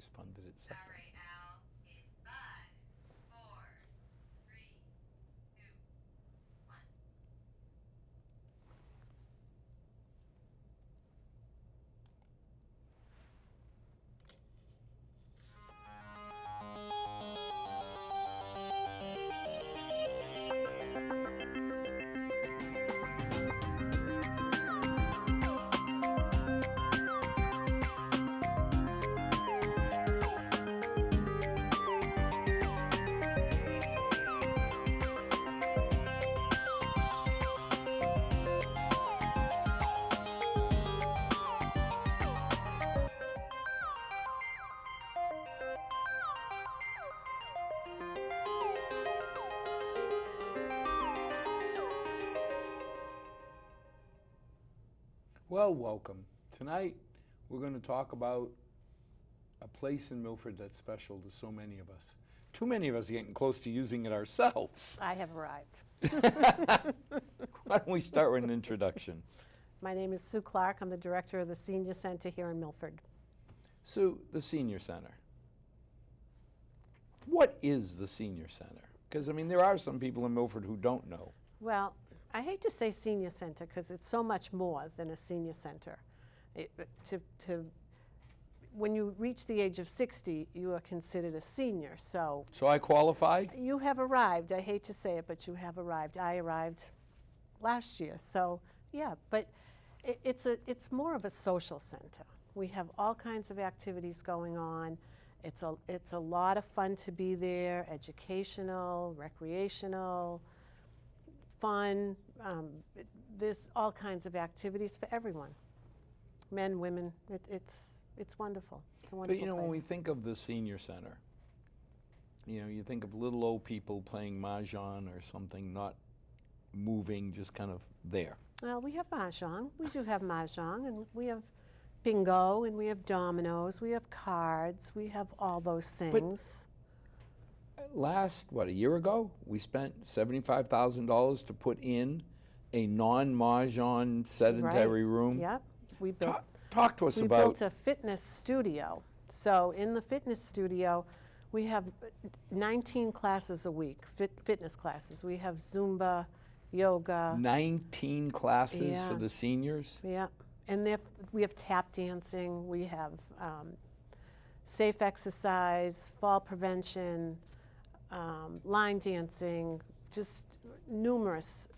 always funded it separate. All right, Al, in 5, 4, 3, 2, 1. Well, welcome. Tonight, we're going to talk about a place in Milford that's special to so many of us. Too many of us are getting close to using it ourselves. I have arrived. Why don't we start with an introduction? My name is Sue Clark. I'm the director of the Senior Center here in Milford. Sue, the Senior Center. What is the Senior Center? Because, I mean, there are some people in Milford who don't know. Well, I hate to say senior center because it's so much more than a senior center. When you reach the age of 60, you are considered a senior. So I qualify? you have arrived. I hate to say it, but you have arrived. I arrived last year. So yeah, but it's more of a social center. We have all kinds of activities going on. It's a lot of fun to be there, educational, recreational, fun. There's all kinds of activities for everyone, men, women. It's wonderful. It's a wonderful But you know, place. when we think of the Senior Center, you know, you think of little old people playing mahjong or something, not moving, just kind of there. Well, we have mahjong. We do have mahjong, and we have bingo, and we have dominoes. We have cards. We have all those things. A year ago, we spent $75,000 to put in a non-mahjong sedentary room. Yep. We built. Talk to us We about. built a fitness studio. So in the fitness studio, we have 19 classes a week, fitness classes. We have Zumba, yoga. 19 classes for Yeah. the seniors. Yeah, and we have tap dancing. We have safe exercise, fall prevention, line dancing, just numerous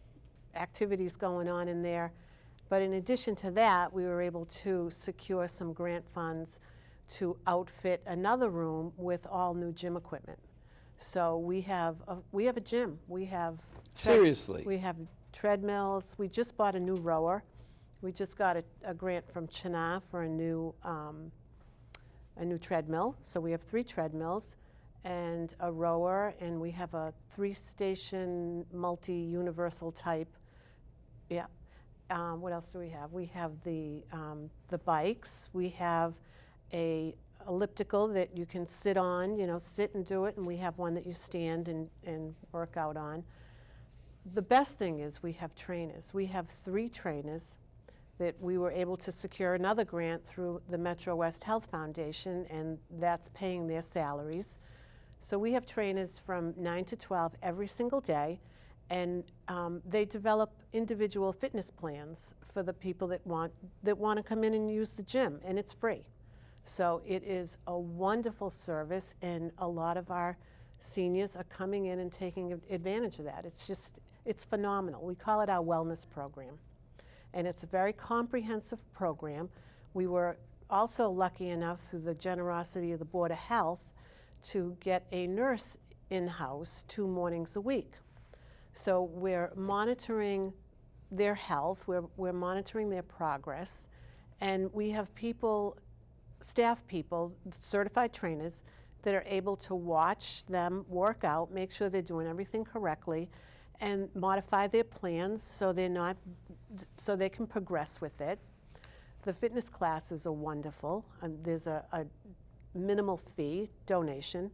activities going on in there. But in addition to that, we were able to secure some grant funds to outfit another room with all new gym equipment. So we have a gym. We have Seriously? We have treadmills. We just bought a new rower. We just got a grant from China for a new treadmill. So we have 3 treadmills and a rower, and we have a 3-station multi-universal type. Yeah. What else do we have? We have the bikes. We have a elliptical that you can sit on, sit and do it, and we have one that you stand and work out on. The best thing is we have trainers. We have 3 trainers that we were able to secure another grant through the Metro West Health Foundation, and that's paying their salaries. So we have trainers from 9 to 12 every single day, and they develop individual fitness plans for the people that want to come in and use the gym, and it's free. So it is a wonderful service, and a lot of our seniors are coming in and taking advantage of that. It's phenomenal. We call it our wellness program, and it's a very comprehensive program. We were also lucky enough, through the generosity of the Board of Health, to get a nurse in-house 2 mornings a week. So we're monitoring their health, we're monitoring their progress, and we have staff people, certified trainers, that are able to watch them work out, make sure they're doing everything correctly, and modify their plans so they can progress with it. The fitness classes are wonderful, and there's a minimal fee donation.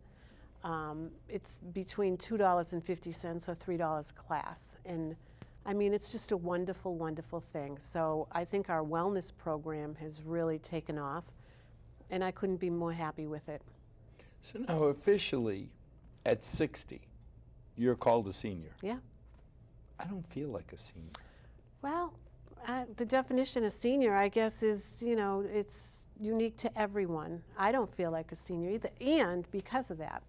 It's between $2.50 or $3 a class, and I mean, it's just a wonderful, wonderful thing. So I think our wellness program has really taken off. and I couldn't be more happy with it. So now officially, at 60, you're called a senior. Yeah. I don't feel like a senior. Well, the definition of senior, I guess, is, you know, it's unique to everyone. I don't feel like a senior either. And because of that,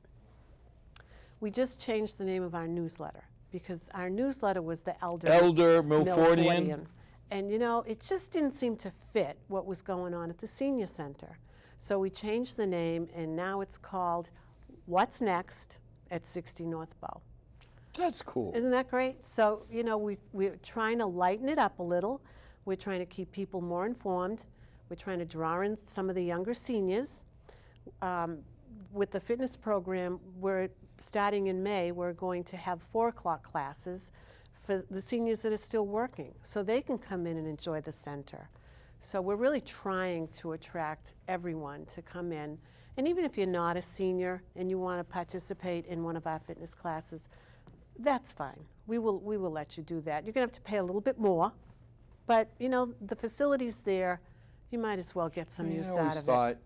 we just changed the name of our newsletter because our newsletter was the Elder Milfordian. And, you know, it just didn't seem to fit what was going on at the senior center. So we changed the name, and now it's called What's Next at 60 North Bow. That's cool. Isn't that great? So, you know, we're trying to lighten it up a little. We're trying to keep people more informed. We're trying to draw in some of the younger seniors. With the fitness program, we're starting in May, we're going to have 4 o'clock classes for the seniors that are still working, so they can come in and enjoy the center. So we're really trying to attract everyone to come in. And even if you're not a senior and you want to participate in one of our fitness classes, that's fine. We will let you do that. You're going to have to pay a little bit more, but you know, the facility's there. You might as well get some use I out always of it. thought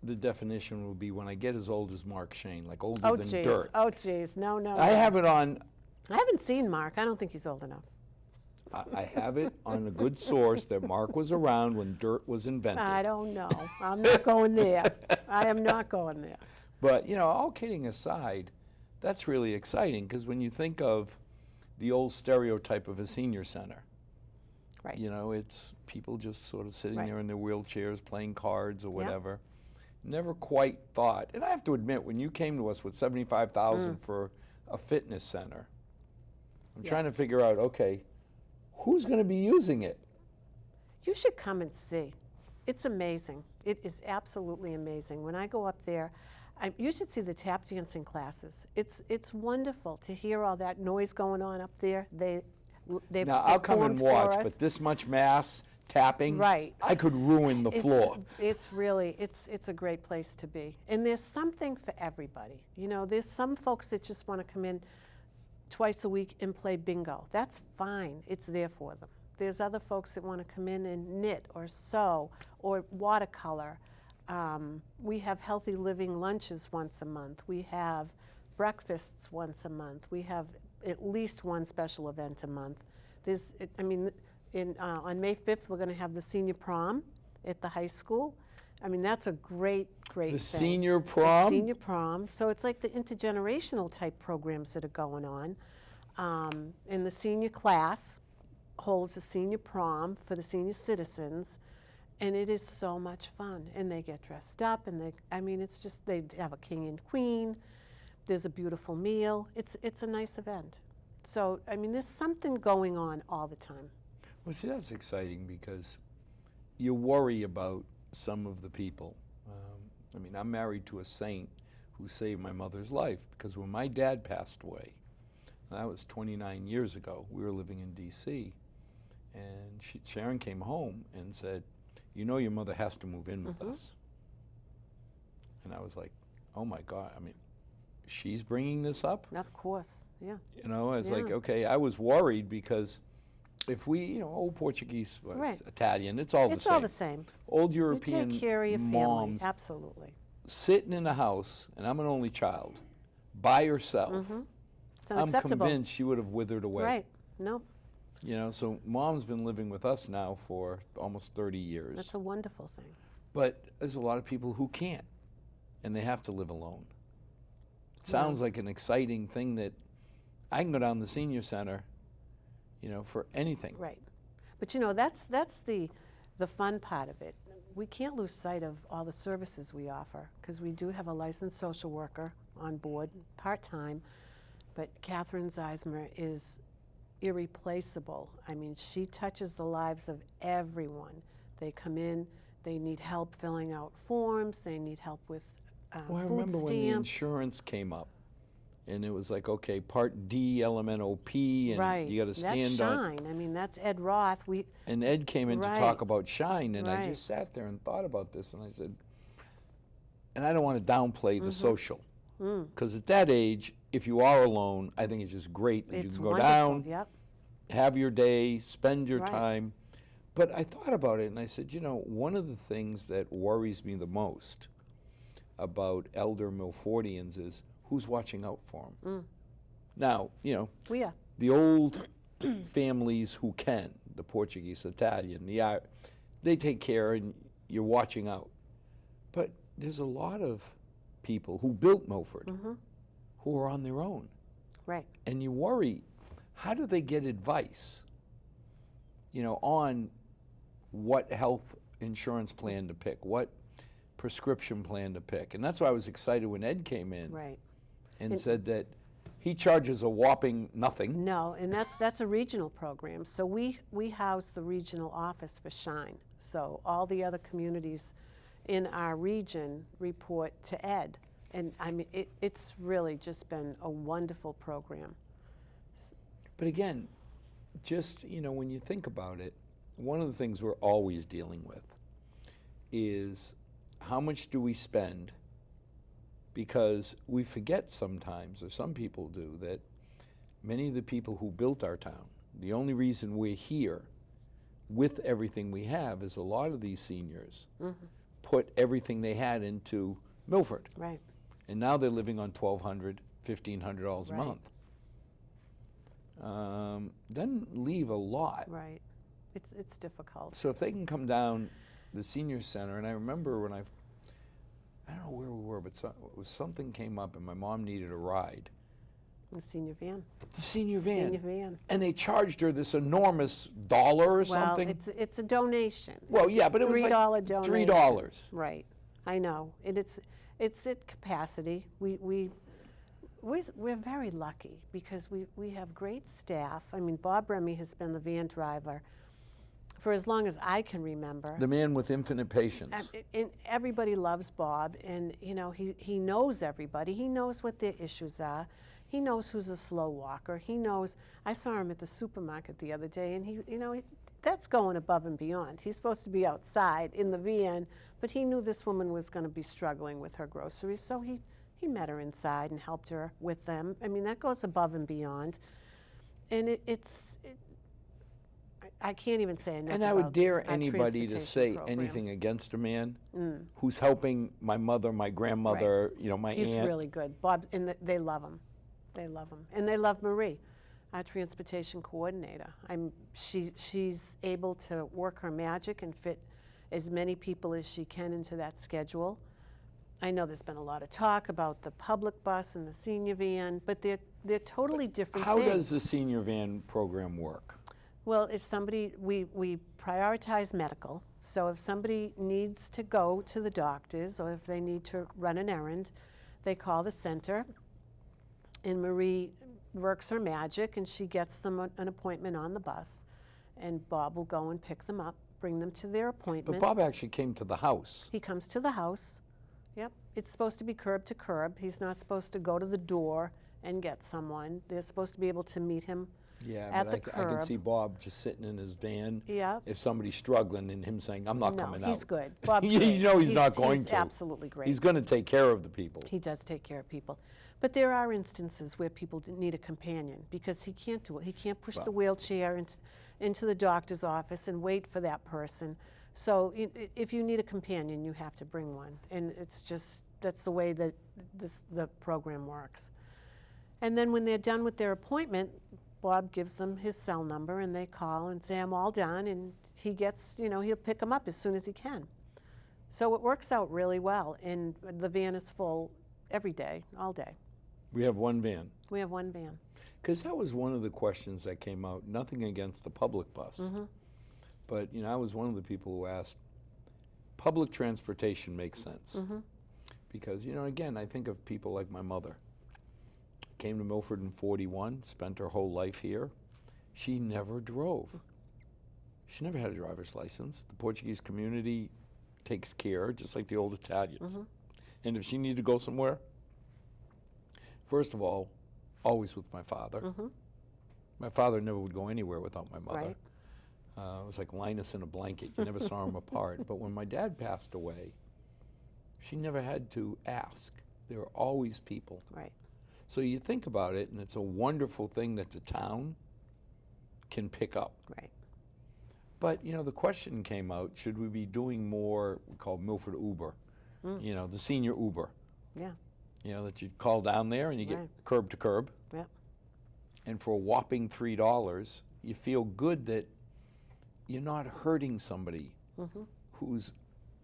the definition would be when I get as old as Mark Shane, like older Oh, than geez. dirt. Oh, geez. No, no. I no. have it on. I haven't seen Mark. I don't think he's old enough. I have it on a good source that Mark was around when dirt was invented. I don't know. I'm not going there. I am not going there. But, you know, all kidding aside, that's really exciting because when you think of the old stereotype of a senior center, Right. you know, it's people just sort of sitting Right. there in their wheelchairs playing cards or Yep. whatever. Never quite thought, and I have to admit, when you came to us with $75,000 for a fitness center, I'm Yeah. trying to figure out, okay, who's going to be using it? You should come and see. It's amazing. It is absolutely amazing. When I go up there, you should see the tap dancing classes. It's wonderful to hear all that noise going on up there. They Now, I'll come and performed for watch, us. but this much mass tapping, Right. I could ruin the floor. It's really, it's a great place to be. And there's something for everybody. You know, there's some folks that just want to come in twice a week and play bingo. That's fine. It's there for them. There's other folks that want to come in and knit or sew or watercolor. We have healthy living lunches once a month. We have breakfasts once a month. We have at least one special event a month. On May 5th, we're going to have the senior prom at the high school. I mean, that's a great thing. The senior prom? The senior prom. So it's like the intergenerational type programs that are going on. And the senior class holds a senior prom for the senior citizens. And it is so much fun. And they get dressed up. And they have a king and queen. There's a beautiful meal. It's a nice event. So, I mean, there's something going on all the time. Well, see, that's exciting because you worry about some of the people. I'm married to a saint who saved my mother's life because when my dad passed away, that was 29 years ago, we were living in D.C., and Sharon came home and said, you know your mother has to move in with us. And I was like, oh my God, she's bringing this up? Of course, yeah. You know, I was like, Yeah. okay, I was worried because if we, old Portuguese, Right. Italian, it's all the It's same. all the same. Old You European take care of your family, moms absolutely. sitting in a house, and I'm an only child, by herself. It's I'm unacceptable. convinced she would have withered away. Right, no, You know, so mom's been living with us now for almost 30 years. that's a wonderful thing. But there's a lot of people who can't, and they have to live alone. It sounds like an exciting thing that I can go down the senior center, for anything. Right. But that's the fun part of it. We can't lose sight of all the services we offer because we do have a licensed social worker on board, part-time, but Catherine Zeismer is irreplaceable. I mean, she touches the lives of everyone. They come in, they need help filling out forms, they need help with Well, I food remember when the stamps. insurance came up, and it was like, okay, Part D, LMNOP, and Right. you got to stand That's on. Shine. I mean, that's Ed Roth. And Ed came in to Right. talk about Shine, and I Right. just sat there and thought about this, and I said, and I don't want to downplay the social, because at that age, if you are alone, I think it's just great that you It's can go wonderful. down, Yep. have your day, spend your Right. time. But I thought about it and I said, you know, one of the things that worries me the most about elder Milfordians is who's watching out for them. Now, you know, We are. the old families who can, the Portuguese, Italian, they take care and you're watching out. But there's a lot of people who built Milford who are on their own. Right. And you worry, how do they get advice, you know, on what health insurance plan to pick, what prescription plan to pick? And that's why I was excited when Ed came in Right. and said that he charges a whopping nothing. No, and that's a regional program. So we house the regional office for Shine. So all the other communities in our region report to Ed. And I mean, it's really just been a wonderful program. But again, just, you know, when you think about it, one of the things we're always dealing with is how much do we spend, because we forget sometimes, or some people do, that many of the people who built our town, the only reason we're here with everything we have is a lot of these seniors put everything they had into Milford. Right. And now they're living on $1,200, $1,500 a Right. month. Doesn't leave a lot. Right. It's difficult. So if they can come down the senior center, and I remember when I don't know where we were, but something came up and my mom needed a ride. The senior van. The senior van. Senior van. And they charged her this enormous $1 or something. Well, it's a donation. Well, yeah, but it was like $3 donation. $3. Right. I know. And it's at capacity. We're very lucky because we have great staff. I mean, Bob Remy has been the van driver for as long as I can remember. The man with infinite patience. And everybody loves Bob, and you know he knows everybody. He knows what their issues are. He knows who's a slow walker. He knows. I saw him at the supermarket the other day, and that's going above and beyond. He's supposed to be outside in the van, but he knew this woman was going to be struggling with her groceries, so he met her inside and helped her with them. I mean, that goes above and beyond, and I can't even say enough. And I would about dare our anybody to transportation say program. anything against a man who's helping my mother, my grandmother, you know, my He's aunt. really good. Bob, and they love him. They love him. And they love Marie, our transportation coordinator. She's able to work her magic and fit as many people as she can into that schedule. I know there's been a lot of talk about the public bus and the senior van, but they're totally different How things. does the senior van program work? Well, if somebody, we prioritize medical. So if somebody needs to go to the doctors or if they need to run an errand, they call the center, and Marie works her magic and she gets them an appointment on the bus, and Bob will go and pick them up, bring them to their appointment. But Bob actually came to the house. He comes to the house. Yep. It's supposed to be curb to curb. He's not supposed to go to the door and get someone. They're supposed to be able to meet him Yeah, at but the I can curb. see Bob just sitting in his van. Yep. If somebody's struggling and him saying, I'm not coming No, out. he's good. Bob's You great. know he's not going he's to. absolutely great. He's going to take care of the people. He does take care of people. But there are instances where people need a companion because he can't do it. He can't push the wheelchair into the doctor's office and wait for that person. So if you need a companion, you have to bring one. And it's just, that's the way that the program works. And then when they're done with their appointment, Bob gives them his cell number and they call and say, I'm all done. And he gets, he'll pick them up as soon as he can. So it works out really well. And the van is full every day, all day. We have one van. We have one van. Because that was one of the questions that came out, nothing against the public bus. But, I was one of the people who asked, public transportation makes sense. Because, again, I think of people like my mother. Came to Milford in 41, spent her whole life here. She never drove. She never had a driver's license. The Portuguese community takes care, just like the old Italians. And if she needed to go somewhere, first of all, always with my father. My father never would go anywhere without my mother. Right. It was like Linus in a blanket. You never saw them apart. But when my dad passed away, she never had to ask. There were always people. Right. So you think about it, and it's a wonderful thing that the town can pick up. Right. But, you know, the question came out, should we be doing more, we call Milford Uber, you know, the senior Uber, Yeah, you know, that you call down there and you get Right. curb to curb. yeah, And for a whopping $3, you feel good that you're not hurting somebody who's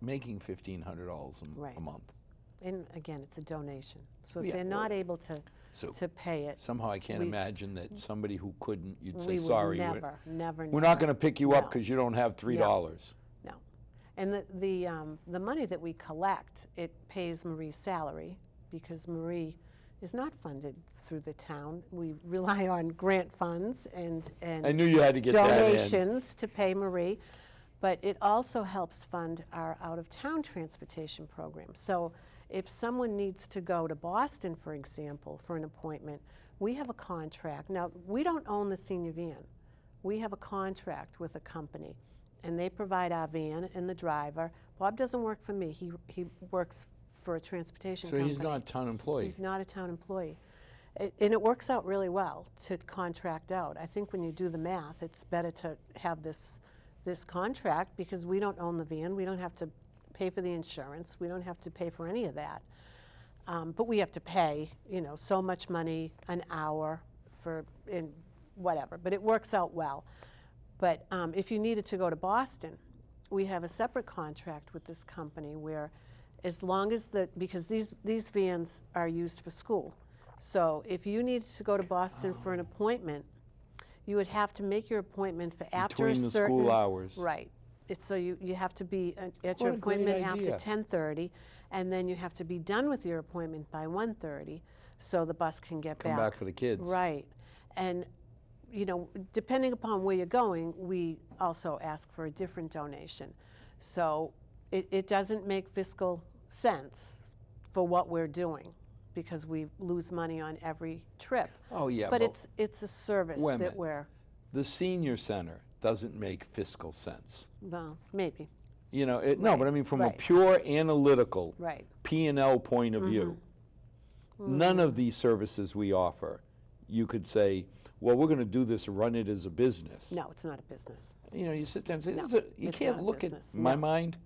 making $1,500 Right. a month. and again, it's a donation. So if Yeah, they're well, not able to so pay it, somehow I can't we- imagine that somebody who couldn't, you'd say, we would sorry, never, we're not going to pick you up No. because you don't have $3. No. And the money that we collect, it pays Marie's salary because Marie is not funded through the town. We rely on grant funds and I knew you had to get that in. donations to pay Marie. But it also helps fund our out-of-town transportation program. So if someone needs to go to Boston, for example, for an appointment, we have a contract. Now, we don't own the senior van. We have a contract with a company, and they provide our van and the driver. Bob doesn't work for me. He works for a transportation So company. he's not a town employee. He's not a town employee. And it works out really well to contract out. I think when you do the math, it's better to have this contract because we don't own the van. We don't have to pay for the insurance. We don't have to pay for any of that. But we have to pay, you know, so much money an hour for in whatever. But it works out well. But if you needed to go to Boston, we have a separate contract with this company where as long as because these vans are used for school. So if you needed to go to Boston for an appointment, you would have to make your appointment for after Between a the certain school hours. Right. So you have to be at What your a great appointment after idea. 10:30, and then you have to be done with your appointment by 1:30, so the bus can get Come back for the kids. Right. And you know, depending upon where you're going, we also ask for a different donation. So it doesn't make fiscal sense for what we're doing because we lose money on every trip. Oh, yeah. But it's a service Wait a that minute. we're, The senior center doesn't make fiscal sense. well, maybe, You know, no, Right, but I mean from a right. pure analytical right. P&L point of view, none of these services we offer, you could say, well, we're going to do this, run it as a business. No, it's not a business. You know, you sit there and say, No, you it's can't not a look business, at, my no. mind,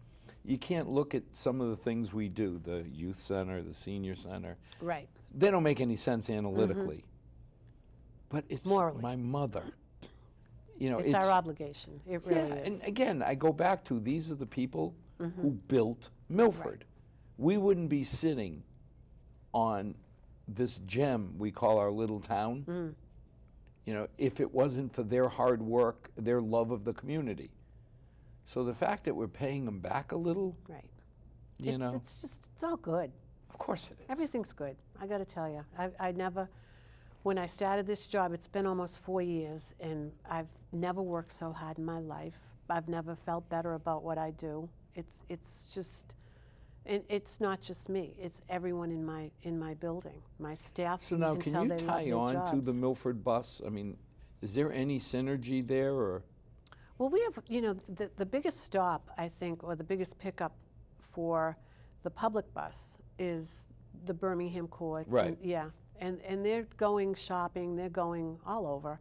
you can't look at some of the things we do, the youth center, the senior center. Right. They don't make any sense analytically. But it's Morally. my mother. You know, It's our obligation. It really yeah, is. and again, I go back to these are the people who built Milford. We wouldn't be sitting on this gem we call our little town, you know, if it wasn't for their hard work, their love of the community. So the fact that we're paying them back a little, Right. you know, It's all good. of course it is. Everything's good. I got to tell you, I never, when I started this job, it's been almost 4 years, and I've never worked so hard in my life. I've never felt better about what I do. It's just, it's not just me. It's everyone in my building, my staff. So now, can you they love tie their on to the jobs. Milford bus? I mean, is there any synergy there, or? Well, we have, you know, the biggest stop, I think, or the biggest pickup for the public bus is the Birmingham courts. Right. And, yeah, and they're going shopping, they're going all over.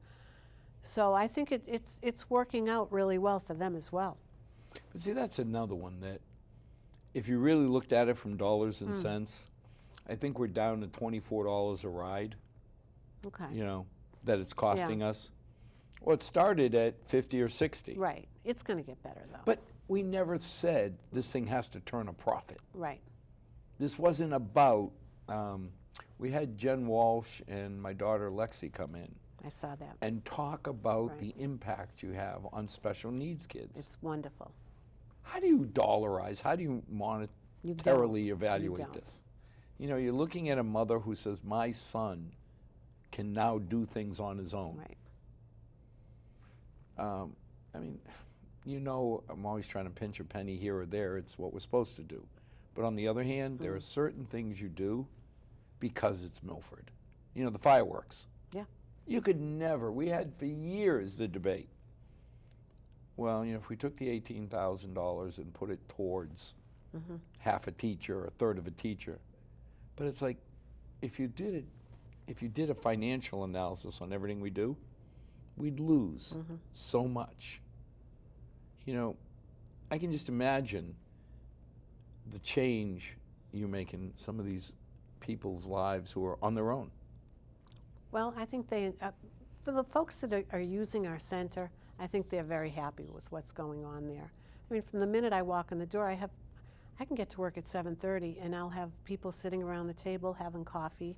So I think it's working out really well for them as well. But see, that's another one that, if you really looked at it from dollars and cents, I think we're down to $24 a ride, Okay. you know, that it's costing us. Well, it started at 50 or 60. Right. It's going to get better, though. But we never said this thing has to turn a profit. Right. This wasn't about, we had Jen Walsh and my daughter Lexi come in I saw that. and talk about Right. the impact you have on special needs kids. It's wonderful. How do you dollarize? How do you You monetarily don't. evaluate You don't. this? You know, you're looking at a mother who says, my son can now do things on his own. Right. I mean, you know, I'm always trying to pinch a penny here or there. It's what we're supposed to do. But on the other hand, there are certain things you do because it's Milford. You know, the fireworks. Yeah. You could never, we had for years the debate. Well, you know, if we took the $18,000 and put it towards half a teacher or a third of a teacher, but it's like, if you did a financial analysis on everything we do, we'd lose so much. You know, I can just imagine the change you make in some of these people's lives who are on their own. Well, I think they, for the folks that are using our center, I think they're very happy with what's going on there. I mean, from the minute I walk in the door, I can get to work at 7:30, and I'll have people sitting around the table having coffee,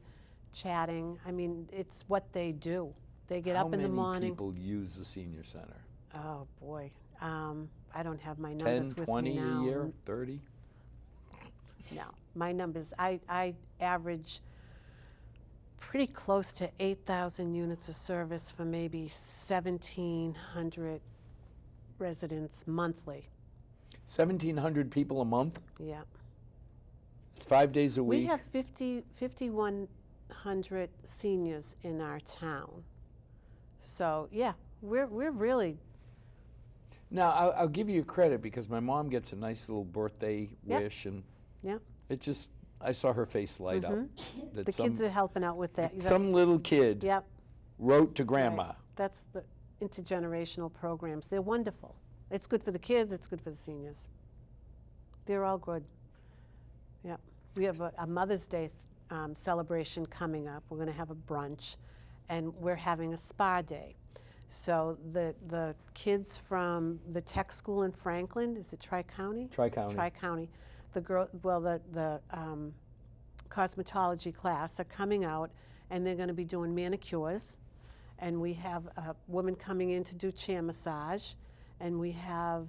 chatting. I mean, it's what they do. They get up in the How morning. many people use the senior center? Oh boy, I don't have my numbers 10, with 20 me now. a year, 30? No, my numbers. I average pretty close to 8,000 units of service for maybe 1,700 residents monthly. 1,700 people a month? Yeah. It's 5 days a week? We have 5,100 seniors in our town. So yeah, we're really. Now, I'll give you credit because my mom gets a nice little birthday Yep. wish, and Yep. it just, I saw her face light up. That The kids are helping out with that. some That's- little kid Yep. wrote to grandma. Right. That's the intergenerational programs. They're wonderful. It's good for the kids. It's good for the seniors. They're all good. Yep. We have a Mother's Day celebration coming up. We're going to have a brunch, and we're having a spa day. So the kids from the tech school in Franklin, is it Tri-County? Tri-County. Tri-County. The cosmetology class are coming out, and they're going to be doing manicures. And we have a woman coming in to do chair massage, and we have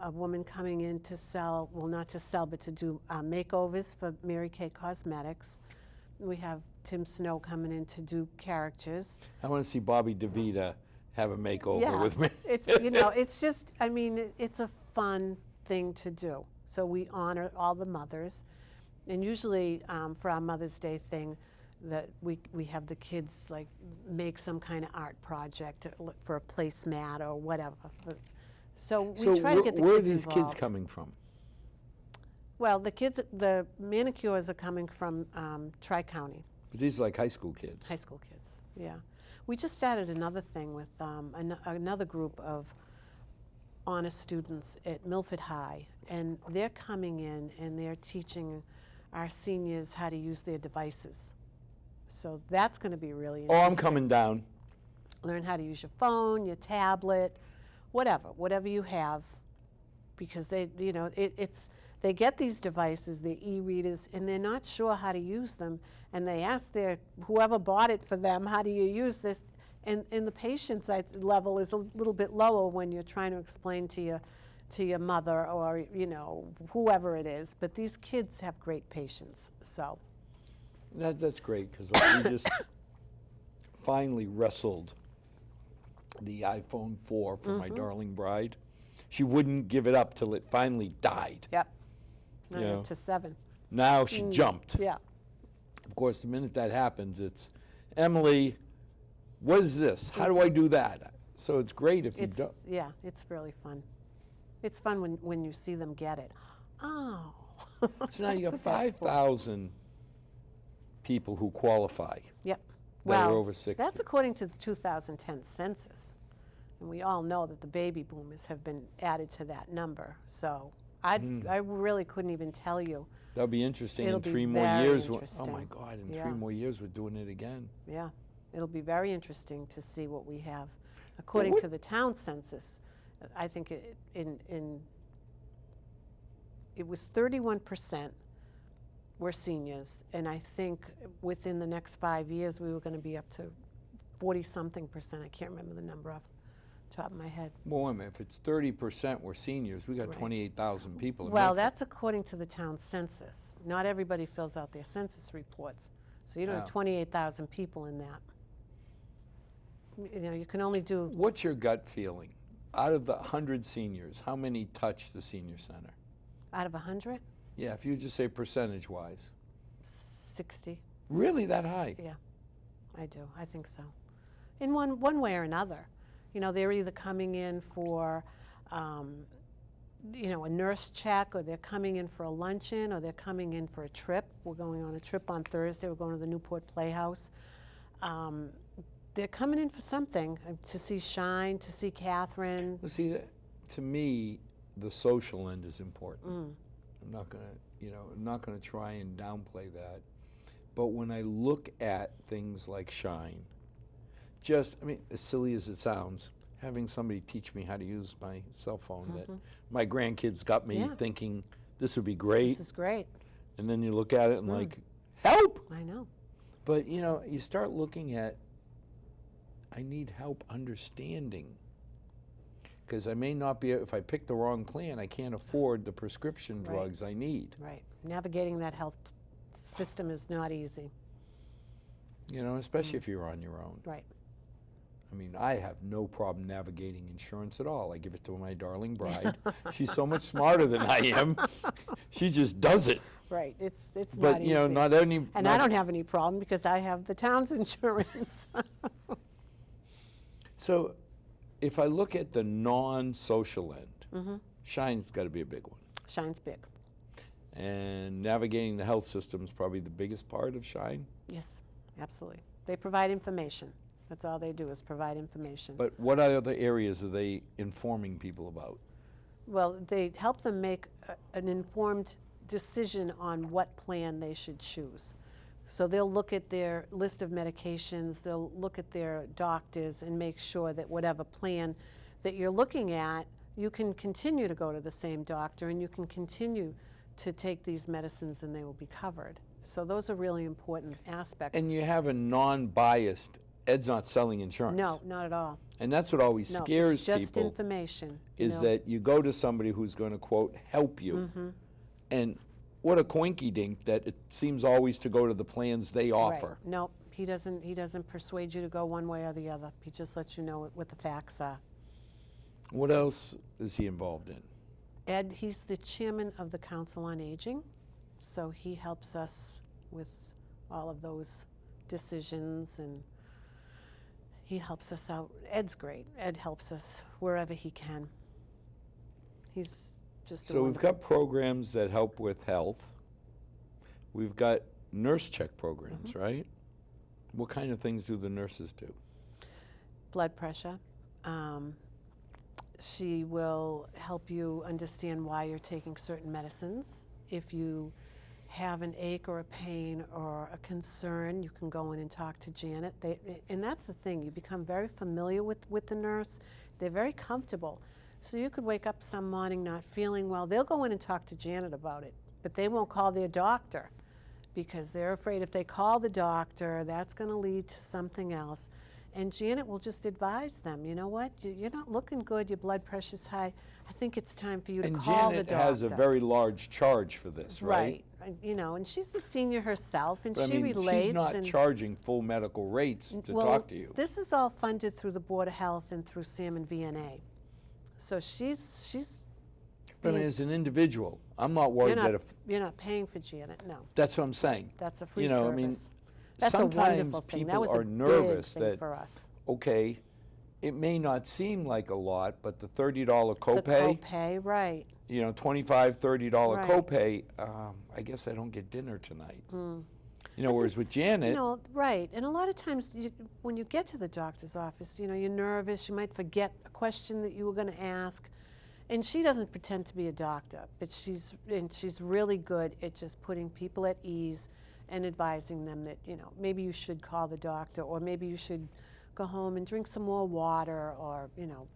a woman coming in to sell, well, not to sell, but to do makeovers for Mary Kay Cosmetics. We have Tim Snow coming in to do characters. I want to see Bobby DeVita have a makeover with me. It's, it's just, I mean, it's a fun thing to do. So we honor all the mothers. And usually for our Mother's Day thing, that we have the kids like make some kind of art project for a placemat or whatever. So we try to get the kids where are these kids involved. coming from? Well, the manicures are coming from Tri-County. These are like high school kids. High school kids, yeah. We just started another thing with another group of honor students at Milford High, and they're coming in and they're teaching our seniors how to use their devices. So that's going to be really Oh, interesting. I'm coming down. Learn how to use your phone, your tablet, whatever you have, because they get these devices, the e-readers, and they're not sure how to use them, and they ask whoever bought it for them, how do you use this? And the patience level is a little bit lower when you're trying to explain to your mother or whoever it is. But these kids have great patience, so. That's great because we just finally wrestled the iPhone 4 for my darling bride. She wouldn't give it up till it finally died. Yep. Yeah. To 7. Now she jumped. Yeah. Of course, the minute that happens, it's, Emily, what is this? How do I do that? So it's great if you don't. Yeah, it's really fun. It's fun when you see them get it. Oh. So now you got That's what that's for. 5,000 people who qualify. Yep. that are Well, over 60. that's according to the 2010 census. And we all know that the baby boomers have been added to that number. So I really couldn't even tell you. That'll be interesting It'll in be 3 more very years. Oh interesting. my God, in Yeah. 3 more years we're doing it again. Yeah, it'll be very interesting to see what we have. According what- to the town census, I think it was 31% were seniors, and I think within the next 5 years we were going to be up to 40-something%. I can't remember the number off the top of my head. Well, wait a minute, if it's 30% were seniors, we got Right. 28,000 people. in Well, Milford. that's according to the town census. Not everybody fills out their census reports, so you don't have Oh. 28,000 people in that. You can only do. What's your gut feeling? Out of the 100 seniors, how many touch the senior center? Out of 100, Yeah, if you just say percentage-wise. 60. Really that high? Yeah, I do. I think so. In one way or another. They're either coming in for, a nurse check, or they're coming in for a luncheon, or they're coming in for a trip. We're going on a trip on Thursday. We're going to the Newport Playhouse. They're coming in for something, to see Shine, to see Catherine. Well, see, to me, the social end is important. I'm not gonna, I'm not gonna try and downplay that. But when I look at things like Shine, I mean, as silly as it sounds, having somebody teach me how to use my cell phone that my grandkids got me thinking this would be great. This is great. And then you look at it and like, help! I know. But, you start looking at, I need help understanding. Because I may not be, if I pick the wrong plan, I can't afford the prescription drugs I need. Right. Navigating that health system is not easy. Especially if you're on your own. Right. I mean, I have no problem navigating insurance at all. I give it to my darling bride. She's so much smarter than I am. She just does it. Right. It's But, not easy. not any. And I don't have any problem because I have the town's insurance. So, if I look at the non-social end, Shine's got to be a big one. Shine's big. And navigating the health system is probably the biggest part of Shine. Yes, absolutely. They provide information. That's all they do is provide information. But what other areas are they informing people about? Well, they help them make an informed decision on what plan they should choose. So they'll look at their list of medications, they'll look at their doctors and make sure that whatever plan that you're looking at, you can continue to go to the same doctor and you can continue to take these medicines and they will be covered. So those are really important aspects. And you have a non-biased, Ed's not selling insurance. No, not at all. And that's what always No, scares it's just people. information. Is that you go to somebody who's going to, quote, help you. And what a coinky dink that it seems always to go to the plans they offer. Right. No, he doesn't persuade you to go one way or the other. He just lets you know what the facts are. What else is he involved in? Ed, he's the chairman of the Council on Aging, so he helps us with all of those decisions and he helps us out. Ed's great. Ed helps us wherever he can. He's just a So we've wonderful- got programs that help with health. We've got nurse check programs, right? What kind of things do the nurses do? blood pressure. She will help you understand why you're taking certain medicines. If you have an ache or a pain or a concern, you can go in and talk to Janet. And that's the thing, you become very familiar with the nurse. They're very comfortable. So you could wake up some morning not feeling well. They'll go in and talk to Janet about it, but they won't call their doctor because they're afraid if they call the doctor, that's going to lead to something else. And Janet will just advise them, you know what, you're not looking good, your blood pressure's high. I think it's time for you to call the doctor. And Janet has a very large charge for this, right? Right. You know, and she's a senior herself, and But she I mean, relates. she's not and charging full medical rates to talk to you. This is all funded through the Board of Health and through Sam and VNA. So she's. But I mean, as an individual, I'm not worried that if You're not paying for Janet, no. that's what I'm saying. That's a free You know, service. I mean, That's a sometimes wonderful thing. That people was are a nervous big thing that for us. okay, it may not seem like a lot, but the $30 The copay, copay, right. you know, $25, $30 Right. copay, I guess I don't get dinner tonight. You know, whereas with Janet, No, right. And a lot of times when you get to the doctor's office, you know, you're nervous, you might forget a question that you were going to ask. And she doesn't pretend to be a doctor, but she's really good at just putting people at ease and advising them that, you know, maybe you should call the doctor, or maybe you should go home and drink some more water, or, you know,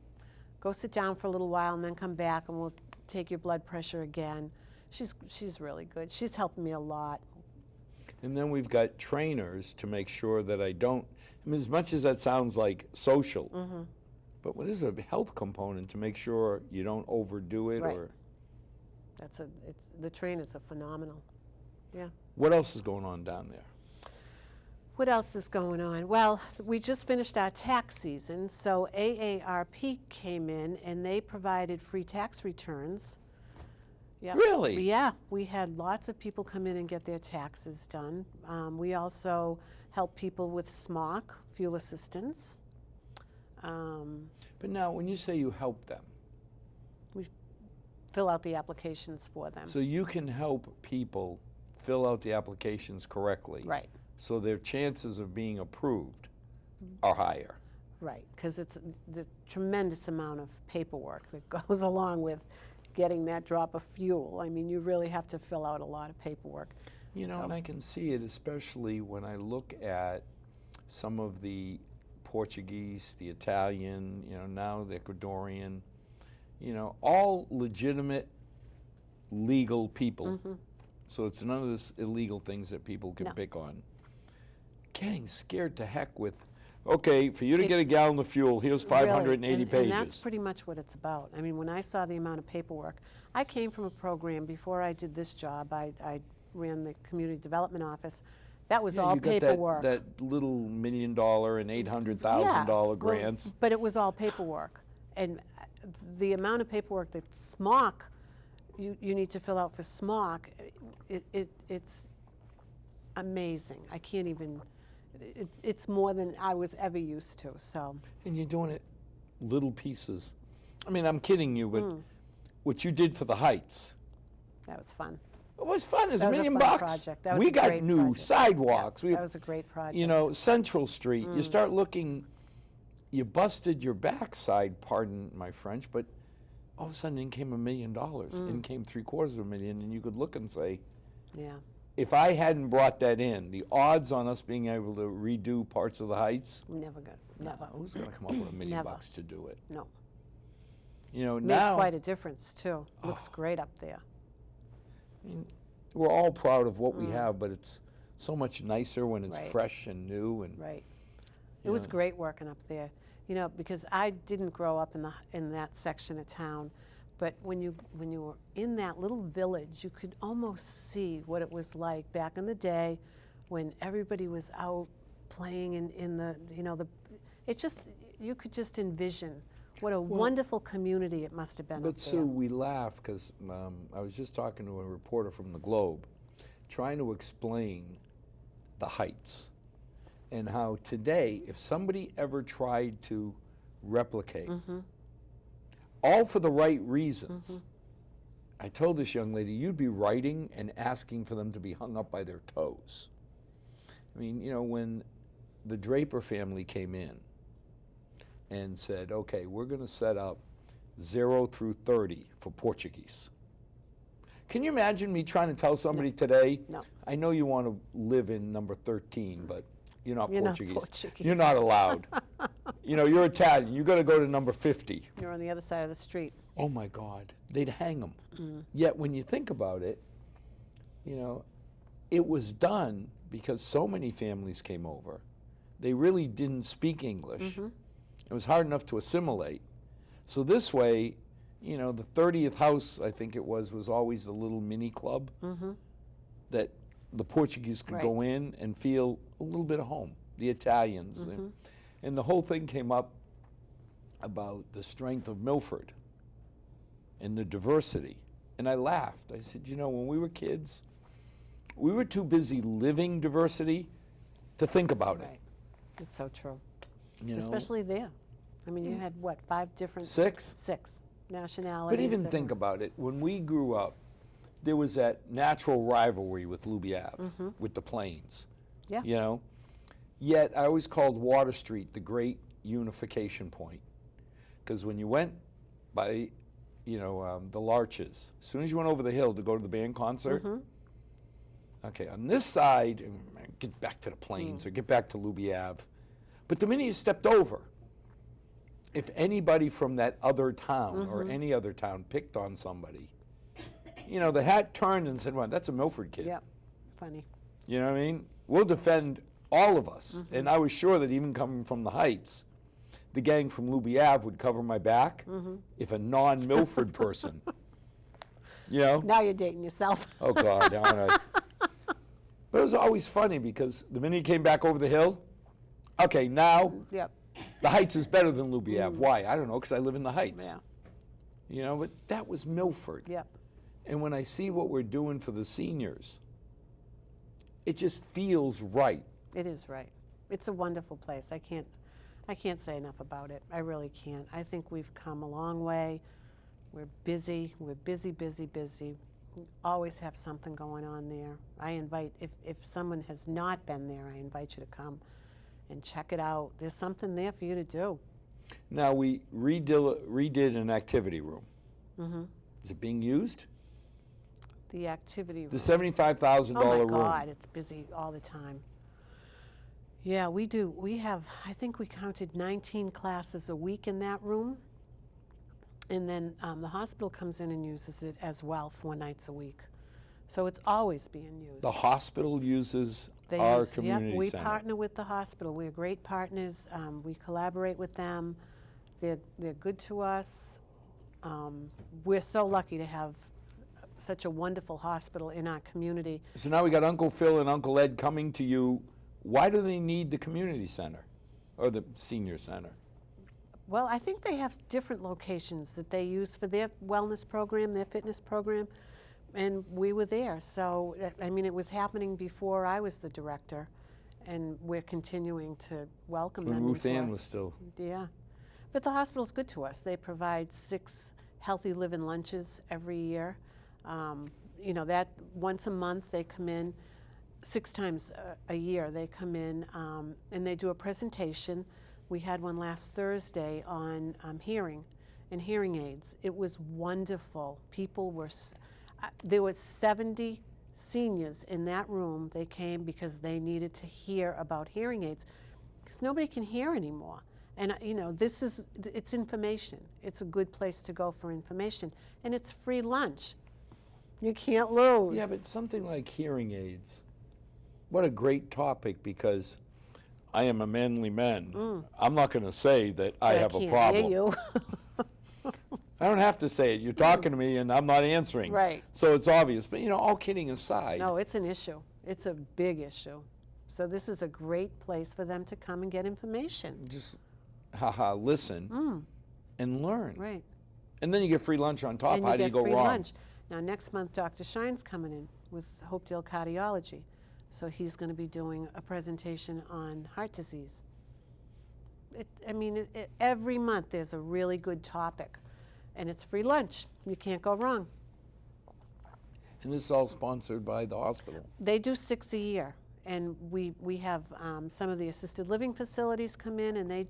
go sit down for a little while and then come back and we'll take your blood pressure again. She's really good. She's helped me a lot. and then we've got trainers to make sure that I don't, I mean, as much as that sounds like social, but what is a health component to make sure you don't overdo it Right. or The trainers are phenomenal. Yeah. what else is going on down there? What else is going on? Well, we just finished our tax season, so AARP came in and they provided free tax returns. Yep. Really? Yeah, we had lots of people come in and get their taxes done. We also help people with SMOC, fuel assistance. But now, when you say you help them, We fill out the applications for them. so you can help people fill out the applications correctly. Right. So their chances of being approved are higher. Right, because it's the tremendous amount of paperwork that goes along with getting that drop of fuel. I mean, you really have to fill out a lot of paperwork. You know, So- and I can see it, especially when I look at some of the Portuguese, the Italian, you know, now the Ecuadorian, you know, all legitimate, legal people. So it's none of this illegal things that people can No. pick on. Getting scared to heck with, okay, for you to get a gallon of fuel, here's 580 Really, pages. and that's pretty much what it's about. I mean, when I saw the amount of paperwork, I came from a program, before I did this job, I ran the community development office. That was all you got paperwork. that little $1 million and $800,000 well, grants. but it was all paperwork. And the amount of paperwork that SMOC, you need to fill out for SMOC, it's amazing. I can't even, it's more than I was ever used to, so. And you're doing it little pieces. I mean, I'm kidding you, but what you did for the Heights, That was fun. it was fun. It was That $1 was a million fun bucks. project. That was We a got great new project. sidewalks. That was a great project. You know, Central Street. You start looking, you busted your backside, pardon my French, but all of a sudden in came $1 million, in came $750,000, and you could look and say, Yeah, if I hadn't brought that in, the odds on us being able to redo parts of the Heights, never good, never. who's going to come up with $1 million Never. bucks to do it? No, You know, made now quite a difference too. Looks great up there. I mean, we're all proud of what we have, but it's so much nicer when it's Right. fresh and new. And Right. It was great working up there, you know, because I didn't grow up in that section of town, but when you were in that little village, you could almost see what it was like back in the day, when everybody was out playing in the, you know, it just, you could just envision what a wonderful community it must have been But up there. Sue, we laugh because I was just talking to a reporter from the Globe, trying to explain the Heights and how today, if somebody ever tried to replicate, all for the right reasons, I told this young lady, you'd be writing and asking for them to be hung up by their toes. I mean, you know, when the Draper family came in and said, okay, we're going to set up 0 through 30 for Portuguese. Can you imagine me trying to tell somebody today, No. I know you want to live in number 13, but you're not You're not Portuguese. Portuguese. You're not allowed. You know, you're Italian. You got to go to number 50. You're on the other side of the street. Oh my God, they'd hang them. Yet when you think about it, you know, it was done because so many families came over. They really didn't speak English. It was hard enough to assimilate. So this way, you know, the 30th house, I think it was always the little mini club that the Portuguese could go in and feel a little bit of home, the Italians. And the whole thing came up about the strength of Milford and the diversity. And I laughed. I said, you know, when we were kids, we were too busy living diversity to think about it. Right. It's so true. You know? Especially there. I mean, you had what, 5 different? 6? 6 nationalities. But even think about it. When we grew up, there was that natural rivalry with Louis Ave, with the Plains. Yeah. You know? Yet I always called Water Street the great unification point. Because when you went by, you know, the Larches, as soon as you went over the hill to go to the band concert, okay, on this side, get back to the Plains or get back to Louis Ave. But the minute you stepped over, if anybody from that other town or any other town picked on somebody, you know, the hat turned and said, well, that's a Milford kid. Yep. Funny. You know what I mean? We'll defend all of us. And I was sure that even coming from the Heights, the gang from Louis Ave would cover my back if a non-Milford person, you know? Now you're dating yourself. Oh, God. But it was always funny because the minute he came back over the hill, okay, now Yep. the Heights is better than Louis Ave. Why? I don't know, because I live in the Heights. Yeah. You know, but that was Milford. Yep. And when I see what we're doing for the seniors, it just feels right. It is right. It's a wonderful place. I can't say enough about it. I really can't. I think we've come a long way. We're busy. We're busy, busy, busy. We always have something going on there. I invite, if someone has not been there, I invite you to come and check it out. There's something there for you to do. Now, we redid an activity room. Hmm. Is it being used? The activity The room. $75,000 Oh my room. God, it's busy all the time. Yeah, we do. We have, I think we counted 19 classes a week in that room. And then the hospital comes in and uses it as well 4 nights a week. So it's always being used. The hospital uses They our use- community yep, we center. partner with the hospital. We're great partners. We collaborate with them. They're good to us. We're so lucky to have such a wonderful hospital in our community. So now we got Uncle Phil and Uncle Ed coming to you. Why do they need the community center or the senior center? Well, I think they have different locations that they use for their wellness program, their fitness program, and we were there. So, I mean, it was happening before I was the director, and we're continuing to welcome When them Ruth into Ann us. was still. Yeah. But the hospital's good to us. They provide 6 healthy living lunches every year. You know, that once a month they come in, 6 times a year they come in, and they do a presentation. We had one last Thursday on hearing and hearing aids. It was wonderful. People were, there was 70 seniors in that room. They came because they needed to hear about hearing aids because nobody can hear anymore. And you know, it's information. It's a good place to go for information. And it's free lunch. You can't lose. Yeah, but something like hearing aids. What a great topic, because I am a manly man. I'm not going to say that I have a can't problem. hear you. I don't have to say it. You're talking to me and I'm not answering. Right. So it's obvious. But, you know, all kidding aside. No, it's an issue. It's a big issue. So this is a great place for them to come and get information. Just, listen and learn. Right. And then you get free lunch on top. And How you do you get go free wrong? lunch. Now, next month, Dr. Shine's coming in with Hopedale Cardiology. So he's going to be doing a presentation on heart disease. Every month there's a really good topic. And it's free lunch. You can't go wrong. And this is all sponsored by the hospital. They do 6 a year. And we have some of the assisted living facilities come in, and they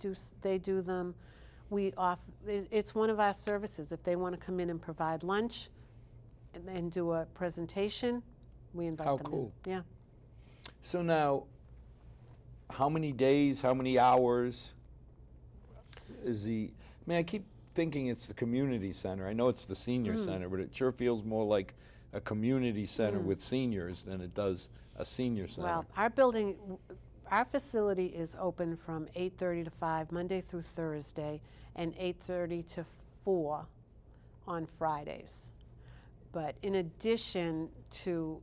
do them. It's one of our services. If they want to come in and provide lunch and do a presentation, we invite How them cool. in. Yeah. So now, how many days, how many hours is I keep thinking it's the community center. I know it's the senior center, but it sure feels more like a community center with seniors than it does a senior center. Well, our facility is open from 8:30 to 5, Monday through Thursday, and 8:30 to 4 on Fridays. But in addition to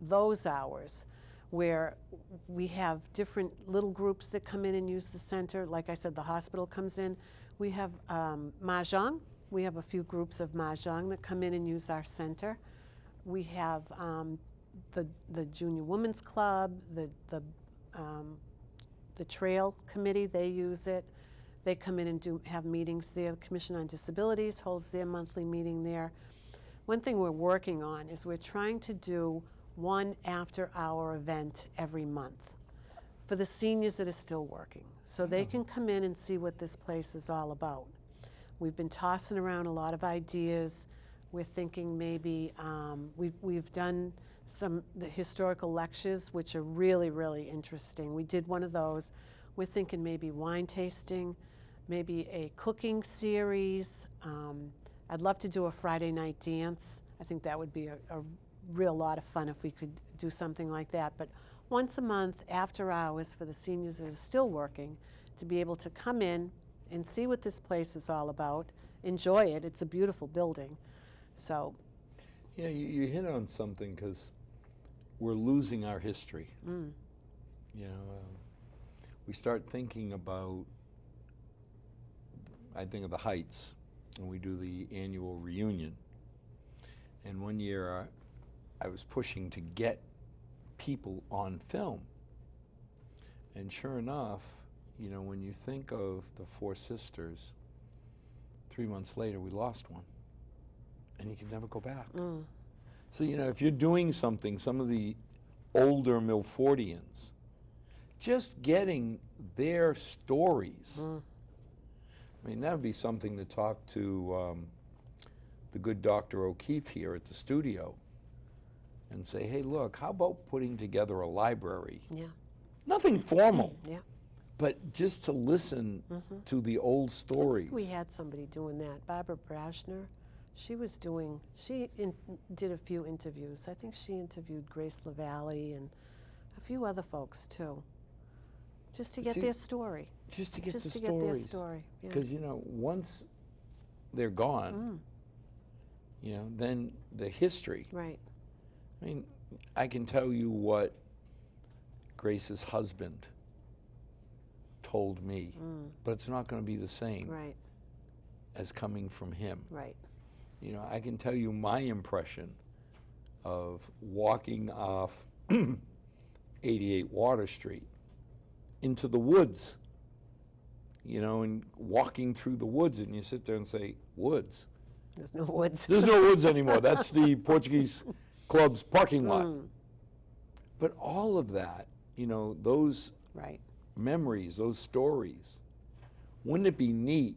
those hours, where we have different little groups that come in and use the center, like I said, the hospital comes in, we have Mahjong. We have a few groups of Mahjong that come in and use our center. We have the Junior Women's Club, the Trail Committee, they use it. They come in and have meetings there. The Commission on Disabilities holds their monthly meeting there. One thing we're working on is we're trying to do one after-hour event every month for the seniors that are still working, so they can come in and see what this place is all about. We've been tossing around a lot of ideas. We're thinking maybe, we've done the historical lectures, which are really, really interesting. We did one of those. We're thinking maybe wine tasting, maybe a cooking series. I'd love to do a Friday night dance. I think that would be a real lot of fun if we could do something like that. But once a month, after hours, for the seniors that are still working, to be able to come in and see what this place is all about, enjoy it. It's a beautiful building. So, Yeah, you hit on something, because we're losing our history. You know, we start thinking about, I think of the Heights, and we do the annual reunion. And one year I was pushing to get people on film. And sure enough, you know, when you think of the Four Sisters, 3 months later we lost one. And you can never go back. So, you know, if you're doing something, some of the older Milfordians just getting their stories. I mean, that would be something to talk to the good Dr. O'Keefe here at the studio and say, hey, look, how about putting together a library? Yeah. Nothing formal, Yeah. but just to listen to the old stories. We had somebody doing that. Barbara Brashner, she did a few interviews. I think she interviewed Grace LaValle and a few other folks too, just to get their story. Just to get Just the to stories. get their story. Yeah. Because, you know, once they're gone, you know, then the history. Right. I mean, I can tell you what Grace's husband told me, but it's not going to be the same Right. as coming from him. Right. You know, I can tell you my impression of walking off 88 Water Street into the woods, you know, and walking through the woods, and you sit there and say, woods? There's no woods. There's no woods anymore. That's the Portuguese club's parking lot. But all of that, you know, those Right. memories, those stories, wouldn't it be neat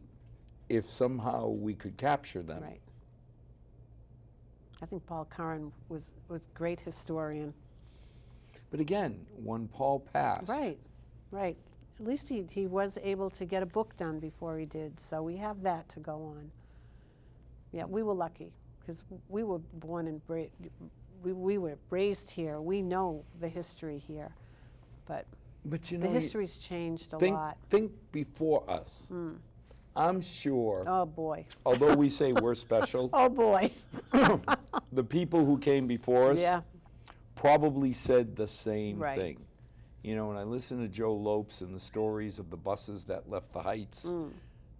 if somehow we could capture them? Right. I think Paul Curran was a great historian. But again, when Paul passed, Right. Right. At least he was able to get a book done before he did, so we have that to go on. Yeah, we were lucky because we were born and we were raised here. We know the history here, but you know, the history's changed a think, lot. think before us. I'm sure, Oh boy. although we say we're special, Oh boy. the people who came before us Yeah. probably said the same Right. thing. You know, when I listen to Joe Lopes and the stories of the buses that left the Heights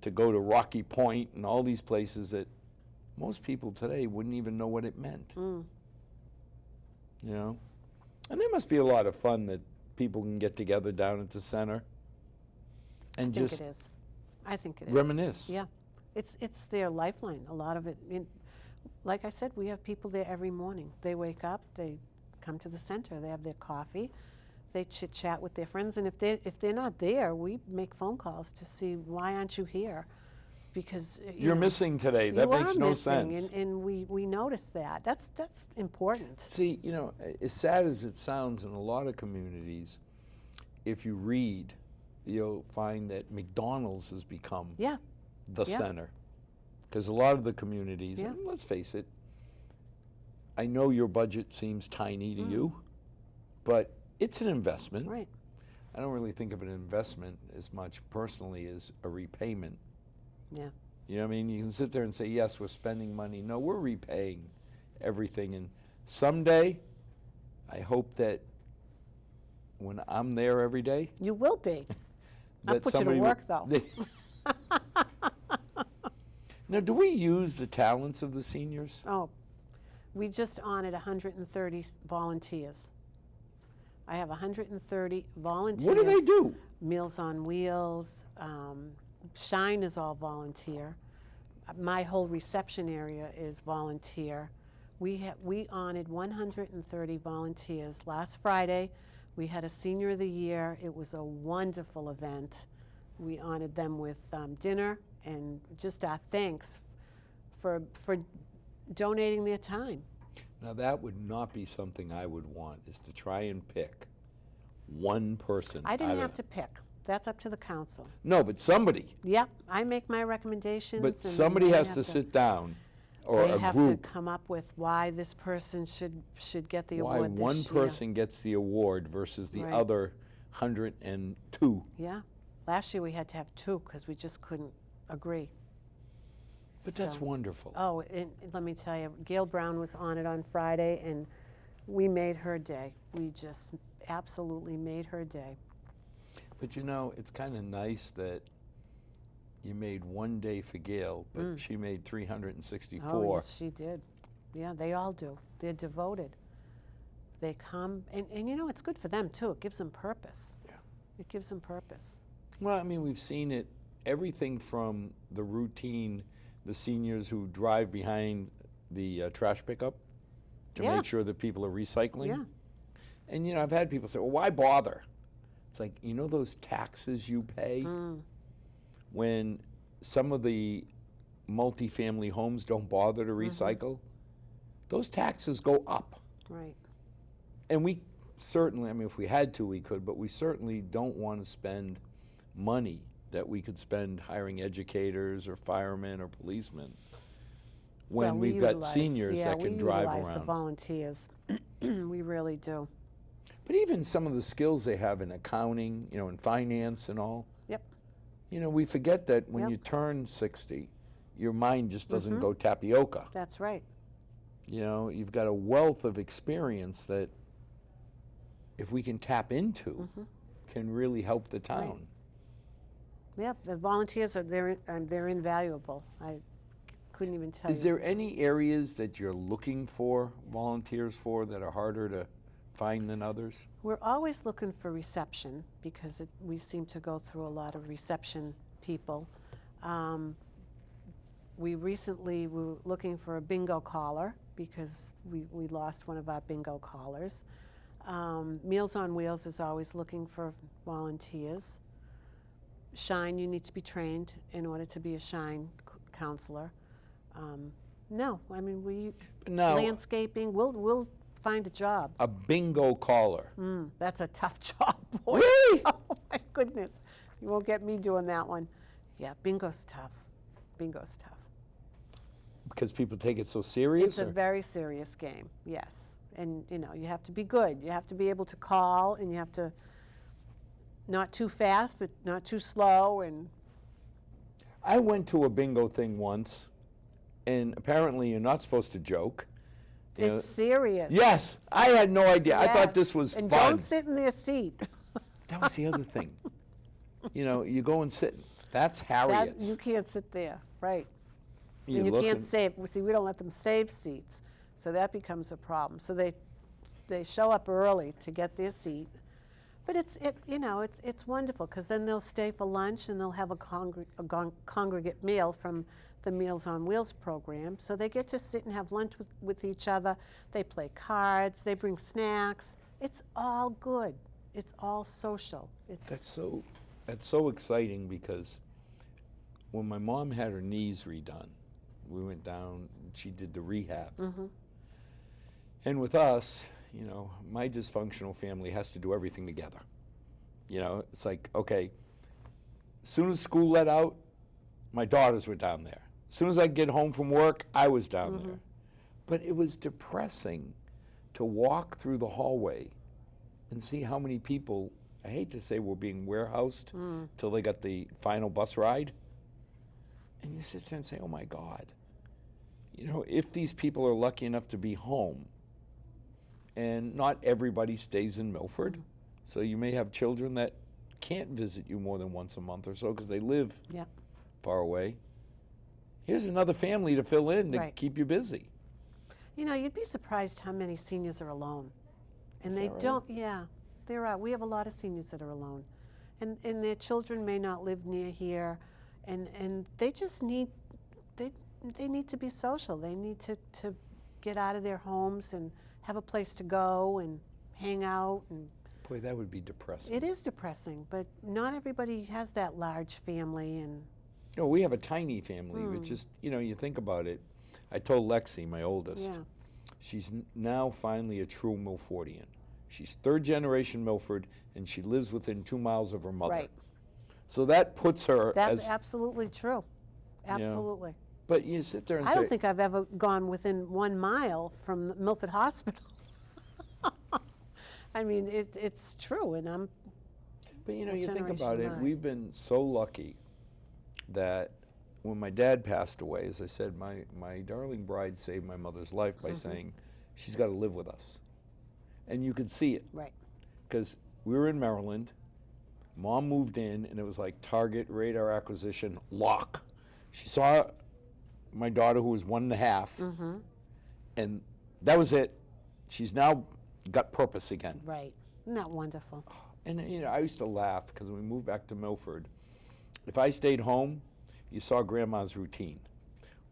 to go to Rocky Point and all these places that most people today wouldn't even know what it meant. You know? And there must be a lot of fun that people can get together down at the center and I think just it is. I think it is. reminisce. Yeah. It's their lifeline. A lot of it. Like I said, we have people there every morning. They wake up, they come to the center, they have their coffee, they chit chat with their friends, and if they're not there, we make phone calls to see why aren't you here, because You're missing today. That makes no sense. And we notice that. That's important. See, you know, as sad as it sounds, in a lot of communities, if you read, you'll find that McDonald's has become Yeah. the Yeah. center. Because a lot of the communities, Yeah. and let's face it, I know your budget seems tiny to you, but it's an investment. Right. I don't really think of an investment as much personally as a repayment. Yeah. You know what I mean? You can sit there and say, yes, we're spending money. No, we're repaying everything. And someday, I hope that when I'm there every day, You will be. I'll that put you to somebody work, though. Now, do we use the talents of the seniors? Oh, we just honored 130 volunteers. I have 130 volunteers. What do they do? Meals on Wheels. Shine is all volunteer. My whole reception area is volunteer. We honored 130 volunteers. Last Friday, we had a Senior of the Year. It was a wonderful event. We honored them with dinner and just our thanks for donating their time. Now, that would not be something I would want, is to try and pick one person. I didn't out have of- to pick. That's up to the council. No, but somebody. Yep, I make my recommendations. But and somebody they has have to sit down, or They a have group, to come up with why this person should get the why award this one year. person gets the award versus the Right. other 102. Yeah, last year we had to have two because we just couldn't agree. But that's So- wonderful. Oh, and let me tell you, Gail Brown was on it on Friday, and we made her day. We just absolutely made her day. But you know, it's kind of nice that you made one day for Gail, but she made 364. Oh, yes, she did. Yeah, they all do. They're devoted. They come, and you know, it's good for them, too. It gives them purpose. Yeah. It gives them purpose. Well, I mean, we've seen it, everything from the routine, the seniors who drive behind the trash pickup to Yeah. make sure that people are recycling. Yeah. And, you know, I've had people say, well, why bother? It's like, you know those taxes you pay Mm, when some of the multifamily homes don't bother to recycle? Those taxes go up. right. And we certainly, I mean, if we had to, we could, but we certainly don't want to spend money that we could spend hiring educators or firemen or policemen when Well, we we've got utilize- seniors yeah, that can drive we utilize the around. volunteers. We really do. But even some of the skills they have in accounting, you know, in finance and all, Yep. you know, we forget that when Yep. you turn 60, your mind just doesn't go tapioca. That's right. You know, you've got a wealth of experience that if we can tap into, can really help the town. Yep, the volunteers they're invaluable. I couldn't even tell Is you. there any areas that you're looking for volunteers for that are harder to find than others? We're always looking for reception because we seem to go through a lot of reception people. We recently were looking for a bingo caller because we lost one of our bingo callers. Meals on Wheels is always looking for volunteers. Shine, you need to be trained in order to be a Shine counselor. No, I mean, Now, landscaping, we'll find a job. a bingo caller. That's a tough job, boy. Really? Oh, my goodness. You won't get me doing that one. Yeah, bingo's tough. Bingo's tough. Because people take it so serious? It's a or- very serious game, yes. And, you know, you have to be good. You have to be able to call, and you have to not too fast, but not too slow. And I went to a bingo thing once, and apparently you're not supposed to joke. You know- it's serious. Yes, I had no idea. I thought this Yes. was and fun. don't sit in their seat. That was the other thing. You know, you go and sit. That's That, Harriet's. you can't sit there, right. You And you look can't and- save. See, we don't let them save seats, so that becomes a problem. So they show up early to get their seat, but it's wonderful because then they'll stay for lunch and they'll have a congregate meal from the Meals on Wheels program. So they get to sit and have lunch with each other. They play cards. They bring snacks. It's all good. It's all social. That's so exciting because when my mom had her knees redone, we went down and she did the rehab. And with us, you know, my dysfunctional family has to do everything together. You know, it's like, okay, as soon as school let out, my daughters were down there. As soon as I get home from work, I was down there. But it was depressing to walk through the hallway and see how many people, I hate to say, were being warehoused till they got the final bus ride. And you sit there and say, oh my God, you know, if these people are lucky enough to be home, and not everybody stays in Milford, so you may have children that can't visit you more than once a month or so because they live Yep. far away. Here's another family to fill in to Right. keep you busy. You know, you'd be surprised how many seniors are alone. And Is they that right? don't, yeah, there are. We have a lot of seniors that are alone. And their children may not live near here. And they just need, they need to be social. They need to get out of their homes and have a place to go and hang out. And Boy, that would be depressing. it is depressing, but not everybody has that large family. And You know, we have a tiny family. It's just, you know, you think about it. I told Lexi, my oldest, yeah, she's now finally a true Milfordian. She's third generation Milford, and she lives within 2 miles of her mother. right. So that puts her That's as, absolutely true. Absolutely. but you sit there and I say, don't think I've ever gone within 1 mile from Milford Hospital. I mean, it's true, and I'm. but you know, what you think generation about it, am I? we've been so lucky that when my dad passed away, as I said, my darling bride saved my mother's life by saying, she's got to live with us. And you could see it. Right. Because we were in Maryland, Mom moved in, and it was like target, radar acquisition, lock. She saw my daughter, who was 1.5, and that was it. She's now got purpose again. Right. Isn't that wonderful? And you know, I used to laugh because when we moved back to Milford, if I stayed home, you saw Grandma's routine,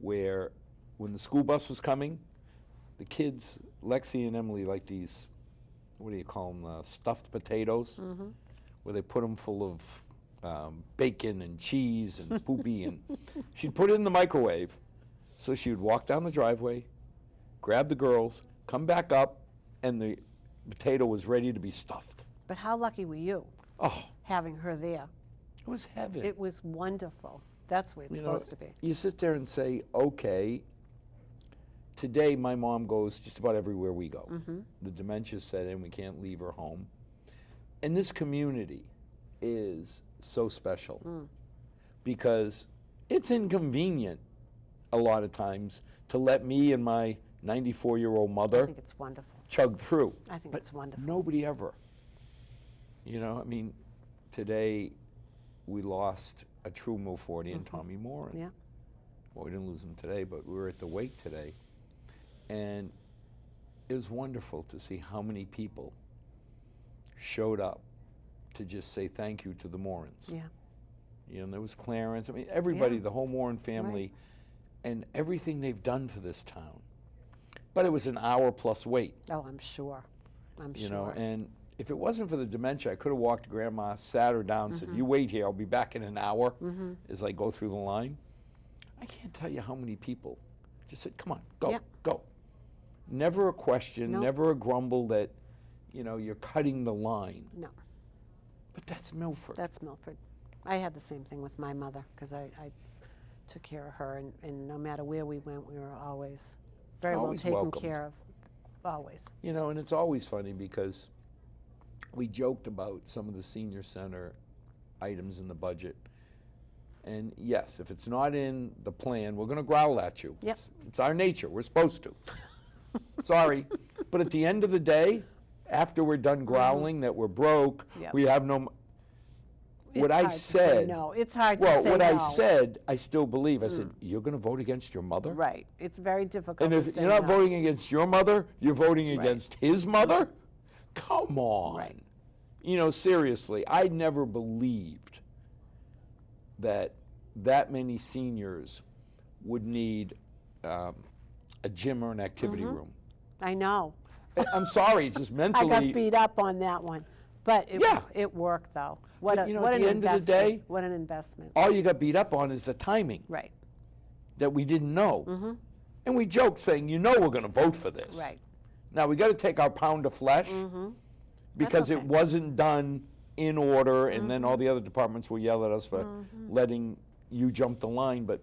where when the school bus was coming, the kids, Lexi and Emily, like these, what do you call them, stuffed potatoes, where they put them full of bacon and cheese and poopy, and she'd put it in the microwave. So she would walk down the driveway, grab the girls, come back up, and the potato was ready to be stuffed. But how lucky were you Oh, having her there? it was heaven. It was wonderful. That's the way it's You know, supposed to be. You sit there and say, okay, today my mom goes just about everywhere we go. The dementia set in, we can't leave her home. And this community is so special because it's inconvenient a lot of times to let me and my 94-year-old I mother think it's wonderful. chug through. I think But it's wonderful. nobody ever. You know, I mean, today we lost a true Milfordian, Tommy Moore. Yeah. Well, we didn't lose him today, but we were at the wake today. And it was wonderful to see how many people showed up to just say thank you to the Morans. Yeah. You know, there was Clarence. I mean, everybody, Yeah. the whole Moran family, and everything they've done for this town. But it was an hour plus wait, Oh, I'm sure. I'm you sure. know. And if it wasn't for the dementia, I could have walked to Grandma, sat her down, said, "You wait here. I'll be back in an hour." As I go through the line, I can't tell you how many people just said, "Come on, go, Yeah. go." Never a question, Nope. never a grumble that, you know, you're cutting the line. No, But that's Milford. that's Milford. I had the same thing with my mother because I took care of her, and no matter where we went, we were always very Always well taken welcomed. care of. Always. You know, and it's always funny because we joked about some of the senior center items in the budget. And yes, if it's not in the plan, we're going to growl at you. Yep. It's our nature. We're supposed to. Sorry. But at the end of the day, after we're done growling that we're broke, Yep. we have no. What It's I hard to say said. no. It's hard Well, to say what no. I said, I still believe. I said, "You're going to vote against your mother?" Right. It's very difficult And to if say you're not no. voting against your mother, you're voting Right. against his mother? Come on. Right. You know, seriously, I never believed that many seniors would need a gym or an activity room. I know. I'm sorry, just I mentally. got beat up on that one, but Yeah. it worked though. What But, a you know, what at an the end of the investment. day- What an investment. All you got beat up on is the timing Right. that we didn't know. And we joked saying, you know we're going to vote for this. Right. Now, we got to take our pound of flesh because it okay. wasn't done in order, and then all the other departments will yell at us for letting you jump the line. But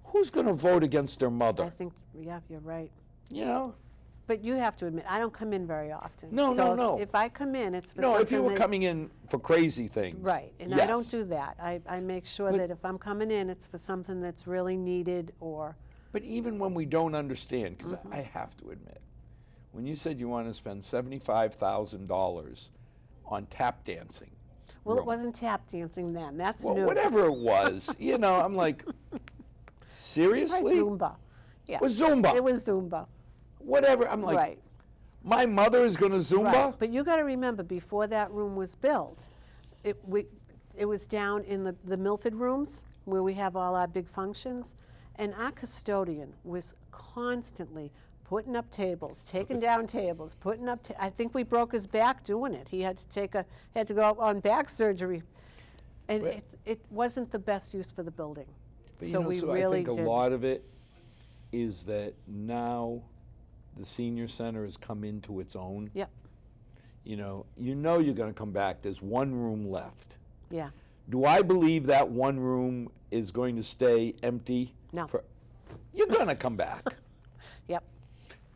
who's going to vote against their mother? I think yeah, you're right. You know? But you have to admit, I don't come in very often. No, so no. If I come in, it's for No, something if you were that, coming in for crazy things. right, and yes. I don't do that. I make sure But- that if I'm coming in, it's for something that's really needed or But even when we don't understand, because I have to admit, when you said you want to spend $75,000 on tap dancing, well, it room, wasn't tap dancing then. That's well, new. whatever it was, you know, I'm like, Right, seriously? Zumba. Yeah. It was Zumba. It was Zumba. Whatever. I'm like, right. my mother is going to Zumba? Right. But you got to remember, before that room was built, it was down in the Milford rooms where we have all our big functions, and our custodian was constantly putting up tables, taking down tables, putting up. I think we broke his back doing it. He had to go on back surgery, and But- it wasn't the best use for the building. But, so you know, we so really I think did. a lot of it is that now the senior center has come into its own. Yep. You know you're going to come back. There's one room left. Yeah. Do I believe that one room is going to stay empty? No. You're going to come back. Yep.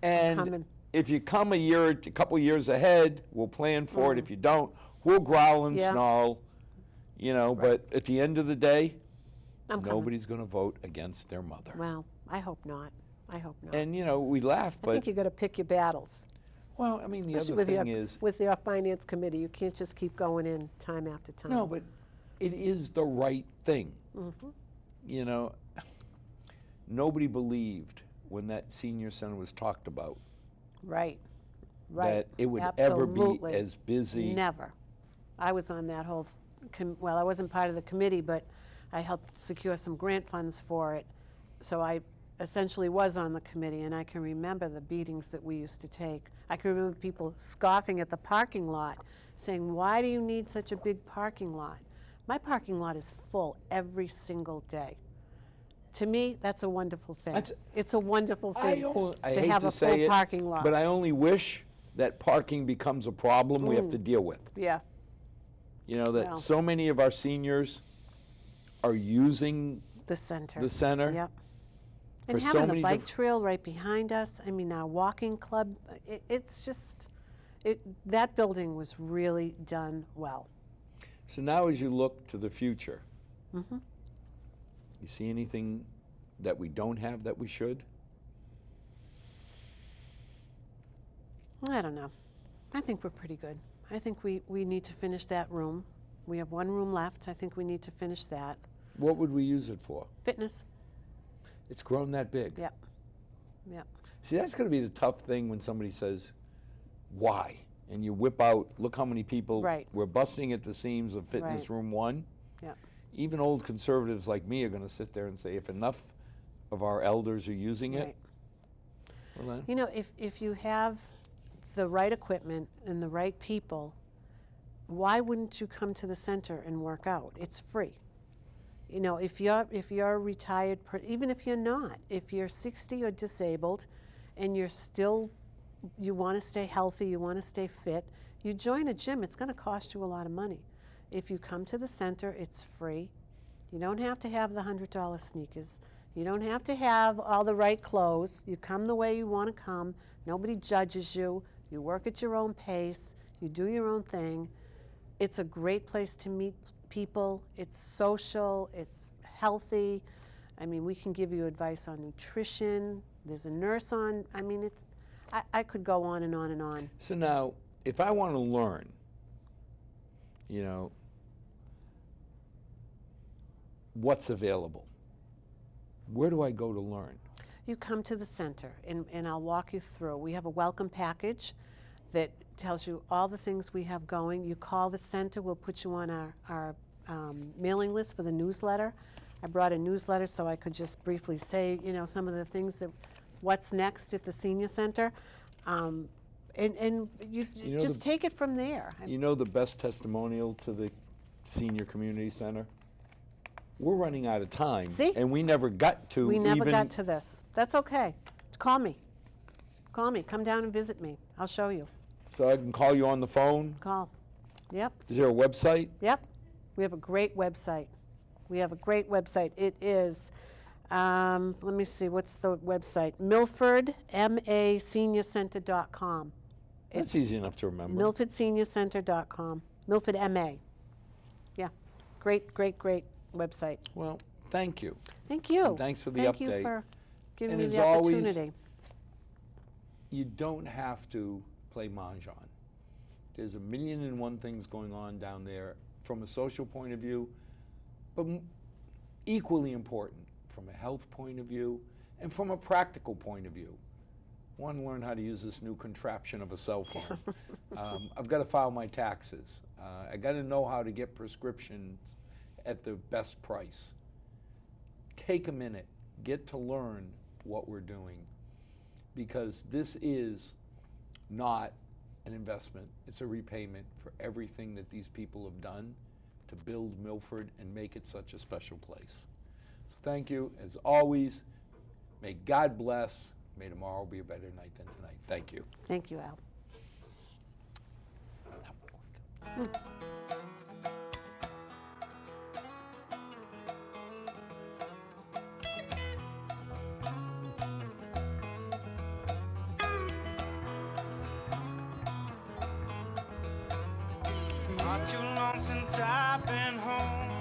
And coming. if you come a couple years ahead, we'll plan for it. If you don't, we'll growl and Yeah. snarl. You know, but at the end of the day, I'm coming. nobody's going to vote against their mother. Well, I hope not. I hope not. And, you know, we laugh, I but, think you got to pick your battles. well, I mean, the Especially other with thing is, with your finance committee, you can't just keep going in time after time. no, but it is the right thing. Mm-hmm. You know, nobody believed when that senior center was talked about Right. Right. that it would Absolutely. ever be as busy. Never. I was on that whole. Well, I wasn't part of the committee, but I helped secure some grant funds for it. So I essentially was on the committee, and I can remember the beatings that we used to take. I can remember people scoffing at the parking lot, saying, why do you need such a big parking lot? My parking lot is full every single day. To me, that's a wonderful thing. It's a wonderful thing I to hate have to a say full it, parking lot. but I only wish that parking becomes a problem we have to deal with. Yeah, You know, that Well. so many of our seniors are using the center. the center. Yep. For And so having the many bike diff- trail right behind us, I mean, our walking club, it's just, that building was really done well. So now as you look to the future, Mhm. you see anything that we don't have that we should? I don't know. I think we're pretty good. I think we need to finish that room. We have one room left. I think we need to finish that. What would we use it for? Fitness. It's grown that big. Yep. Yep. See, that's going to be the tough thing when somebody says, why? And you whip out, look how many people Right. we're busting at the seams of Fitness Right. Room 1. Yep. Even old conservatives like me are going to sit there and say, if enough of our elders are using it, Right. well then, You know, if you have the right equipment and the right people, why wouldn't you come to the center and work out? It's free. You know, if you're a retired, even if you're not, if you're 60 or disabled, and you're still, you want to stay healthy, you want to stay fit, you join a gym. It's going to cost you a lot of money. If you come to the center, it's free. You don't have to have the $100 sneakers. You don't have to have all the right clothes. You come the way you want to come. Nobody judges you. You work at your own pace. You do your own thing. It's a great place to meet people. It's social. It's healthy. I mean, we can give you advice on nutrition. There's a nurse on. I mean, I could go on and on and on. so now, if I want to learn, you know, what's available, where do I go to learn? You come to the center, and I'll walk you through. We have a welcome package that tells you all the things we have going. You call the center, we'll put you on our mailing list for the newsletter. I brought a newsletter so I could just briefly say, you know, some of the things that, what's next at the senior center. And you know, just take it from there. You know the best testimonial to the Senior Community Center? We're running out of time. See? And we never got to We never even, got to this. That's okay. Call me. Call me. Come down and visit me. I'll show you. so I can call you on the phone? Call. Yep. Is there a website? Yep. We have a great website. We have a great website. It is, let me see, what's the website? Milford, MASeniorcenter.com. That's easy enough to remember. MilfordSeniorCenter.com. Milford, MA. Yeah. Great, great, great website. Well, thank you. Thank you. And thanks for the Thank update. you for giving And me as the always, opportunity. You don't have to play mahjong. There's a million and one things going on down there from a social point of view, but equally important from a health point of view and from a practical point of view. I want to learn how to use this new contraption of a cell phone. I've got to file my taxes. I got to know how to get prescriptions at the best price. Take a minute, get to learn what we're doing, because this is not an investment. It's a repayment for everything that these people have done to build Milford and make it such a special place. So thank you, as always. May God bless. May tomorrow be a better night than tonight. Thank you. Thank you, Al. Not too long since I've been home.